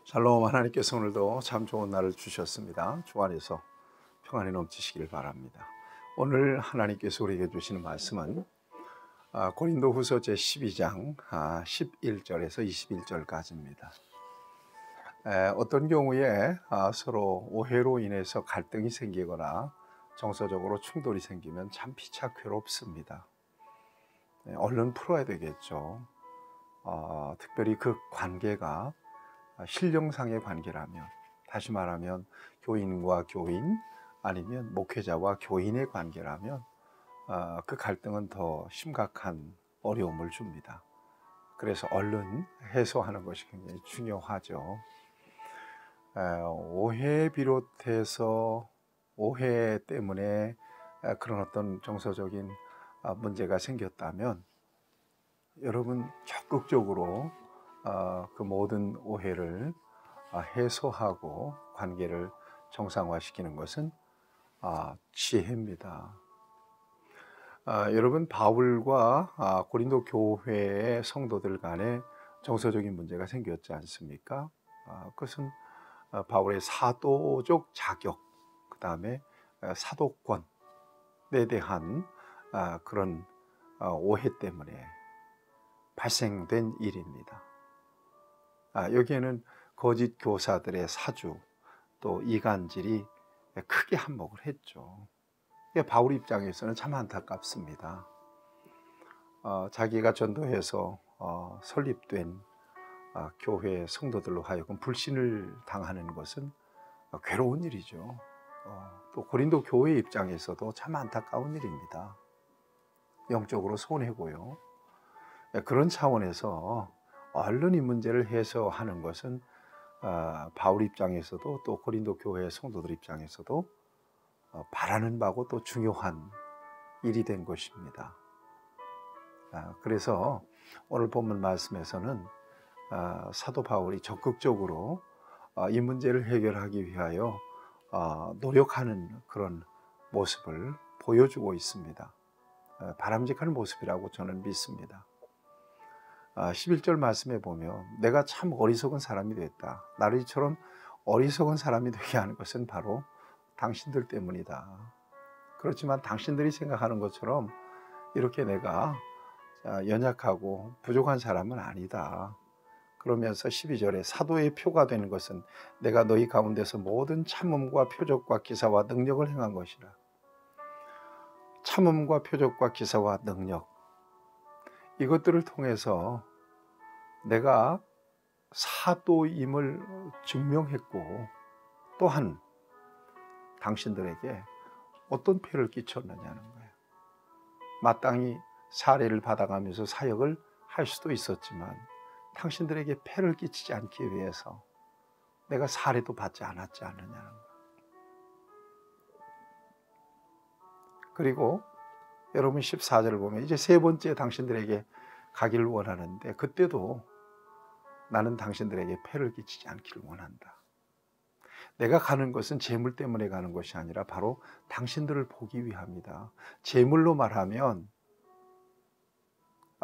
샬롬. 하나님께서 오늘도 참 좋은 날을 주셨습니다. 주 안에서 평안이 넘치시길 바랍니다. 오늘 하나님께서 우리에게 주시는 말씀은 고린도후서 제12장 11절에서 21절까지입니다. 어떤 경우에 서로 오해로 인해서 갈등이 생기거나 정서적으로 충돌이 생기면 참 피차 괴롭습니다. 얼른 풀어야 되겠죠. 특별히 그 관계가 신령상의 관계라면, 다시 말하면 교인과 교인 아니면 목회자와 교인의 관계라면 그 갈등은 더 심각한 어려움을 줍니다. 그래서 얼른 해소하는 것이 굉장히 중요하죠. 오해 비롯해서 오해 때문에 그런 어떤 정서적인 문제가 생겼다면 여러분 적극적으로 그 모든 오해를 해소하고 관계를 정상화시키는 것은 지혜입니다. 여러분, 바울과 고린도 교회의 성도들 간에 정서적인 문제가 생겼지 않습니까? 그것은 바울의 사도적 자격, 그 다음에 사도권에 대한 그런 오해 때문에 발생된 일입니다. 여기에는 거짓 교사들의 사주 또 이간질이 크게 한몫을 했죠. 바울 입장에서는 참 안타깝습니다. 자기가 전도해서 설립된 교회 성도들로 하여금 불신을 당하는 것은 괴로운 일이죠. 또 고린도 교회 입장에서도 참 안타까운 일입니다. 영적으로 손해고요. 그런 차원에서 얼른 이 문제를 해소하는 것은 바울 입장에서도 또 고린도 교회 성도들 입장에서도 바라는 바고 또 중요한 일이 된 것입니다. 그래서 오늘 본문 말씀에서는 사도 바울이 적극적으로 이 문제를 해결하기 위하여 노력하는 그런 모습을 보여주고 있습니다. 바람직한 모습이라고 저는 믿습니다. 11절 말씀에 보면 내가 참 어리석은 사람이 됐다. 나를 이처럼 어리석은 사람이 되게 하는 것은 바로 당신들 때문이다. 그렇지만 당신들이 생각하는 것처럼 이렇게 내가 연약하고 부족한 사람은 아니다. 그러면서 12절에 사도의 표가 되는 것은 내가 너희 가운데서 모든 참음과 표적과 기사와 능력을 행한 것이라. 참음과 표적과 기사와 능력, 이것들을 통해서 내가 사도임을 증명했고 또한 당신들에게 어떤 폐를 끼쳤느냐는 거예요. 마땅히 사례를 받아가면서 사역을 할 수도 있었지만 당신들에게 폐를 끼치지 않기 위해서 내가 사례도 받지 않았지 않느냐는 거예요. 그리고 여러분 14절을 보면 이제 세 번째 당신들에게 가기를 원하는데 그때도 나는 당신들에게 폐를 끼치지 않기를 원한다. 내가 가는 것은 재물 때문에 가는 것이 아니라 바로 당신들을 보기 위함이다. 재물로 말하면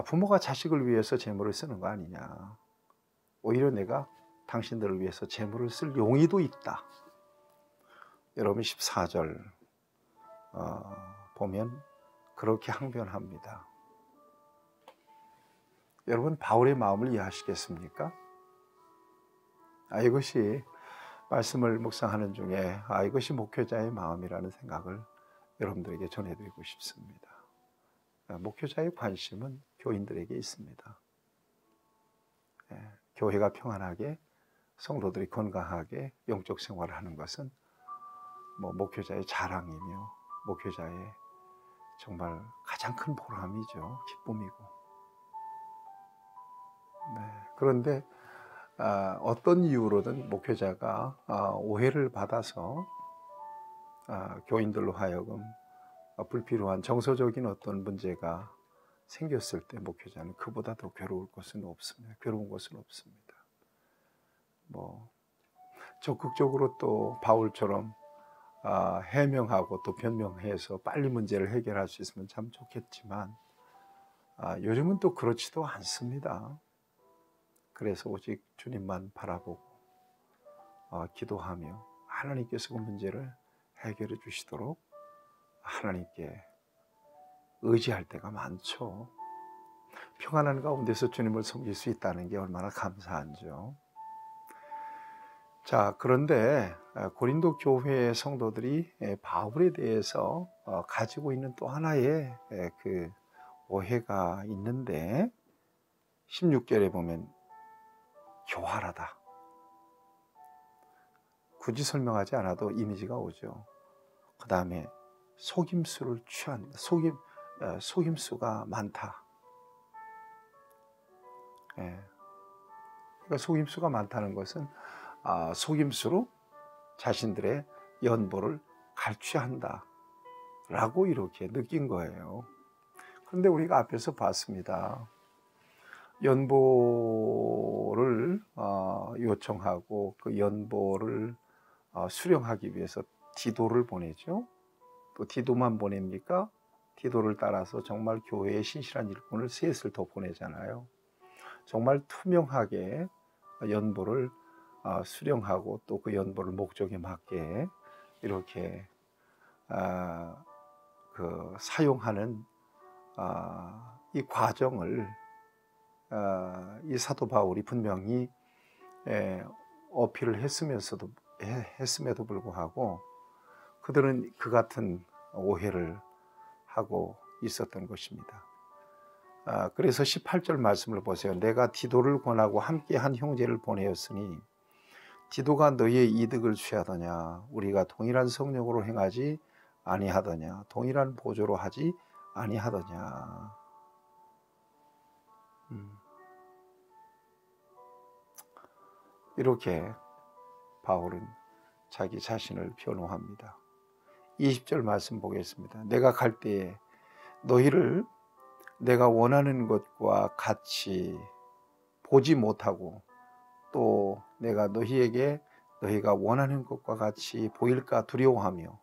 부모가 자식을 위해서 재물을 쓰는 거 아니냐. 오히려 내가 당신들을 위해서 재물을 쓸 용의도 있다. 여러분 14절 보면 그렇게 항변합니다. 여러분 바울의 마음을 이해하시겠습니까? 이것이 말씀을 묵상하는 중에 이것이 목회자의 마음이라는 생각을 여러분들에게 전해드리고 싶습니다. 목회자의 관심은 교인들에게 있습니다. 교회가 평안하게 성도들이 건강하게 영적 생활을 하는 것은 목회자의 자랑이며 목회자의 정말 가장 큰 보람이죠. 기쁨이고. 그런데 어떤 이유로든 목회자가 오해를 받아서 교인들로 하여금 불필요한 정서적인 어떤 문제가 생겼을 때 목회자는 그보다 더 괴로운 것은 없습니다. 적극적으로 또 바울처럼 해명하고 또 변명해서 빨리 문제를 해결할 수 있으면 참 좋겠지만 요즘은 또 그렇지도 않습니다. 그래서 오직 주님만 바라보고 기도하며 하나님께서 그 문제를 해결해 주시도록 하나님께 의지할 때가 많죠. 평안한 가운데서 주님을 섬길 수 있다는 게 얼마나 감사한지요. 자, 그런데 고린도 교회의 성도들이 바울에 대해서 가지고 있는 또 하나의 그 오해가 있는데 16절에 보면 교활하다. 굳이 설명하지 않아도 이미지가 오죠. 그 다음에 속임수를 취한다. 속임수가 많다. 그러니까 속임수가 많다는 것은 속임수로 자신들의 연보를 갈취한다 라고 이렇게 느낀 거예요. 그런데 우리가 앞에서 봤습니다. 연보를 요청하고 그 연보를 수령하기 위해서 디도를 보내죠. 또 디도만 보냅니까? 디도를 따라서 정말 교회의 신실한 일꾼을 셋을 더 보내잖아요. 정말 투명하게 연보를 수령하고 또 그 연보를 목적에 맞게 이렇게 사용하는 이 과정을 이 사도 바울이 분명히 어필을 했음에도 불구하고 그들은 그 같은 오해를 하고 있었던 것입니다. 그래서 18절 말씀을 보세요. 내가 디도를 권하고 함께한 형제를 보내었으니 디도가 너희의 이득을 취하더냐? 우리가 동일한 성령으로 행하지 아니하더냐? 동일한 보조로 하지 아니하더냐? 이렇게 바울은 자기 자신을 변호합니다. 20절 말씀 보겠습니다. 내가 갈 때에 너희를 내가 원하는 것과 같이 보지 못하고 또 내가 너희에게 너희가 원하는 것과 같이 보일까 두려워하며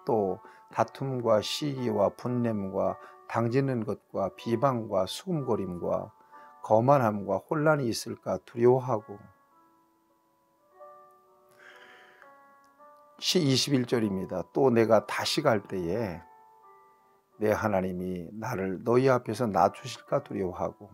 또 다툼과 시기와 분냄과 당지는 것과 비방과 수금거림과 거만함과 혼란이 있을까 두려워하고 21절입니다. 또 내가 다시 갈 때에 내 하나님이 나를 너희 앞에서 낮추실까 두려워하고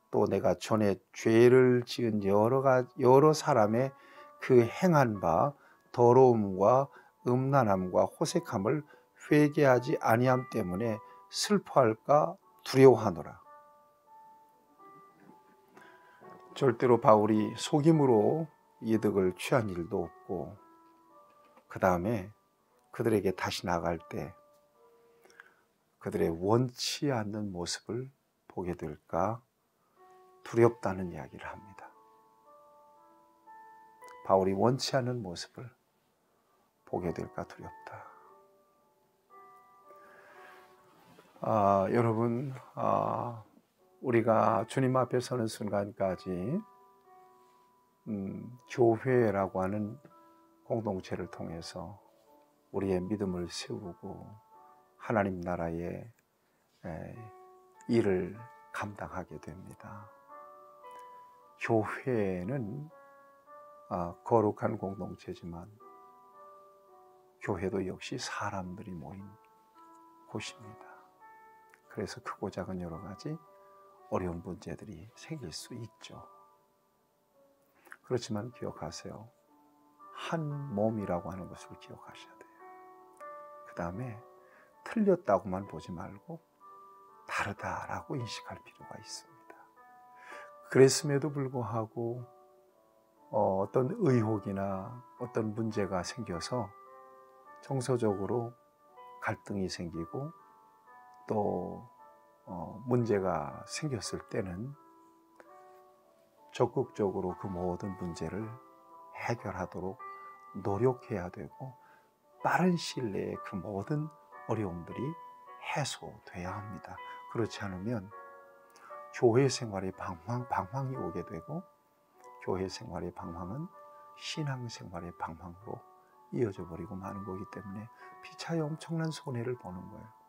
또 내가 전에 죄를 지은 여러 사람의 그 행한 바 더러움과 음란함과 호색함을 회개하지 아니함 때문에 슬퍼할까 두려워하노라. 절대로 바울이 속임으로 이득을 취한 일도 없고 그 다음에 그들에게 다시 나갈 때 그들의 원치 않는 모습을 보게 될까 두렵다는 이야기를 합니다. 바울이 원치 않는 모습을 보게 될까 두렵다. 여러분, 우리가 주님 앞에 서는 순간까지 교회라고 하는 공동체를 통해서 우리의 믿음을 세우고 하나님 나라의 일을 감당하게 됩니다. 교회는 거룩한 공동체지만 교회도 역시 사람들이 모인 곳입니다. 그래서 크고 작은 여러 가지 어려운 문제들이 생길 수 있죠. 그렇지만 기억하세요. 한 몸이라고 하는 것을 기억하셔야 돼요. 그 다음에 틀렸다고만 보지 말고 다르다라고 인식할 필요가 있습니다. 그랬음에도 불구하고 어떤 의혹이나 어떤 문제가 생겨서 정서적으로 갈등이 생기고 또 문제가 생겼을 때는 적극적으로 그 모든 문제를 해결하도록 노력해야 되고 빠른 시일 내에 그 모든 어려움들이 해소돼야 합니다. 그렇지 않으면 교회 생활의 방황이 오게 되고 교회 생활의 방황은 신앙 생활의 방황으로 이어져 버리고 마는 거기 때문에 피차에 엄청난 손해를 보는 거예요.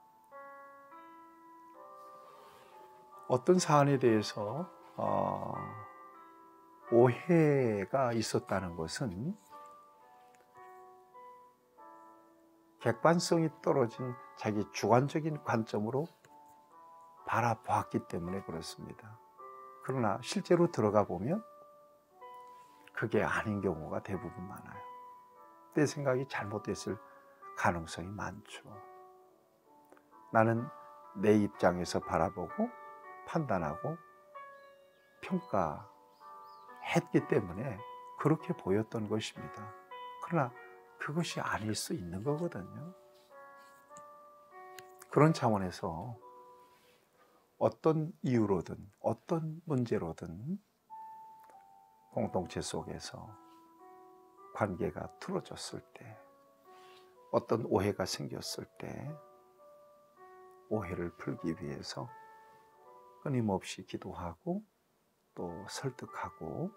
어떤 사안에 대해서 오해가 있었다는 것은 객관성이 떨어진 자기 주관적인 관점으로 바라보았기 때문에 그렇습니다. 그러나 실제로 들어가 보면 그게 아닌 경우가 대부분 많아요. 내 생각이 잘못됐을 가능성이 많죠. 나는 내 입장에서 바라보고 판단하고 평가했기 때문에 그렇게 보였던 것입니다. 그러나 그것이 아닐 수 있는 거거든요. 그런 차원에서 어떤 이유로든 어떤 문제로든 공동체 속에서 관계가 틀어졌을 때, 어떤 오해가 생겼을 때 오해를 풀기 위해서 끊임없이 기도하고 또 설득하고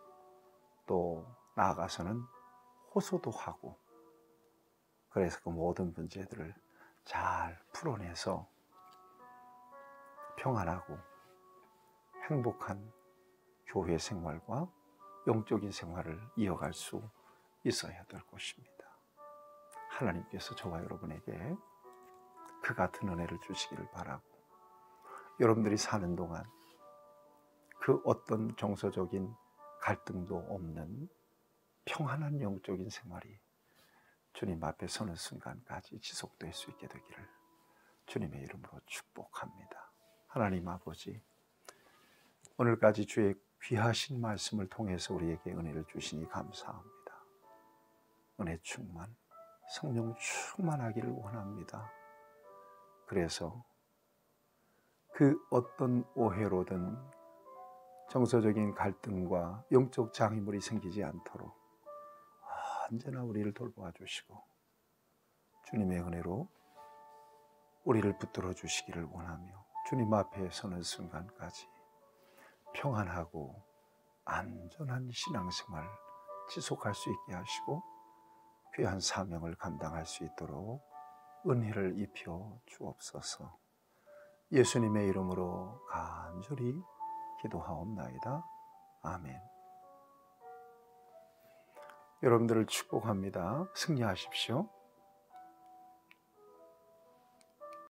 또 나아가서는 호소도 하고, 그래서 그 모든 문제들을 잘 풀어내서 평안하고 행복한 교회 생활과 영적인 생활을 이어갈 수 있어야 될 것입니다. 하나님께서 저와 여러분에게 그 같은 은혜를 주시기를 바라고, 여러분들이 사는 동안 그 어떤 정서적인 갈등도 없는 평안한 영적인 생활이 주님 앞에 서는 순간까지 지속될 수 있게 되기를 주님의 이름으로 축복합니다. 하나님 아버지, 오늘까지 주의 귀하신 말씀을 통해서 우리에게 은혜를 주시니 감사합니다. 은혜 충만, 성령 충만하기를 원합니다. 그래서 그 어떤 오해로든 정서적인 갈등과 영적 장애물이 생기지 않도록 언제나 우리를 돌보아 주시고 주님의 은혜로 우리를 붙들어 주시기를 원하며, 주님 앞에 서는 순간까지 평안하고 안전한 신앙생활 지속할 수 있게 하시고 귀한 사명을 감당할 수 있도록 은혜를 입혀 주옵소서. 예수님의 이름으로 간절히 기도하옵나이다. 아멘. 여러분들을 축복합니다. 승리하십시오.